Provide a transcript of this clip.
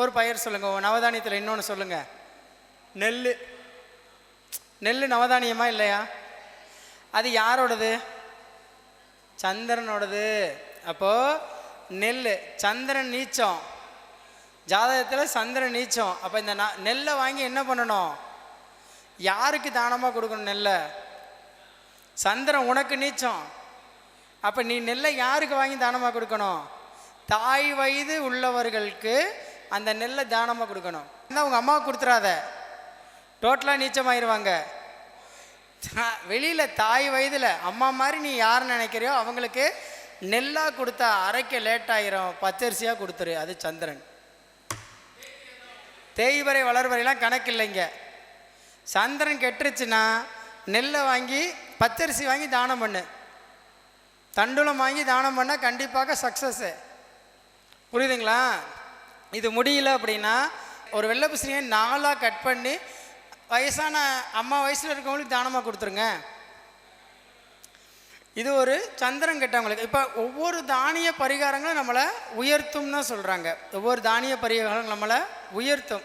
ஒரு பயிர் சொல்லுங்கள். நவதானியத்தில் இன்னொன்று சொல்லுங்கள். நெல். நெல் நவதானியமா இல்லையா? அது யாரோடது? சந்திரனோடது. அப்போது நெல், சந்திரன் நீச்சம், ஜாதகத்தில் சந்திரன் நீச்சம். அப்போ இந்த நெல்லை வாங்கி என்ன பண்ணணும்? யாருக்கு தானமாக கொடுக்கணும்? நெல்லை. சந்திரன் உனக்கு நீச்சம். அப்போ நீ நெல்லை யாருக்கு வாங்கி தானமாக கொடுக்கணும்? தாய் வயது உள்ளவர்களுக்கு அந்த நெல்லை தானமாக கொடுக்கணும். உங்கள் அம்மாவுக்கு கொடுத்துடாத, டோட்டலாக நீச்சமாயிருவாங்க. வெளியில் தாய் வயதில் அம்மா மாதிரி நீ யார் நினைக்கிறியோ அவங்களுக்கு நெல்லாக கொடுத்தா அரைக்க லேட் ஆகிரும், பச்சரிசியாக கொடுத்துரு. அது சந்திரன். தேய்வரை வளர்வரைலாம் கணக்கு இல்லைங்க. சந்திரன் கெட்டுருச்சுன்னா நெல்லை வாங்கி பச்சரிசி வாங்கி தானம் பண்ணு, தண்டுலம் வாங்கி தானம் பண்ணால் கண்டிப்பாக சக்ஸஸ்ஸு. புரியுதுங்களா? இது முடியல அப்படின்னா ஒரு வெள்ளை பூசணியை 4ஆக கட் பண்ணி வயசான அம்மா வயசில் இருக்கவங்களுக்கு தானமாக கொடுத்துருங்க. இது ஒரு சந்திரன் கெட்டவங்களுக்கு. இப்போ ஒவ்வொரு தானிய பரிகாரங்களும் நம்மளை உயர்த்தும்னு சொல்கிறாங்க. ஒவ்வொரு தானிய பரிகாரங்களும் நம்மளை உயர்த்தும்.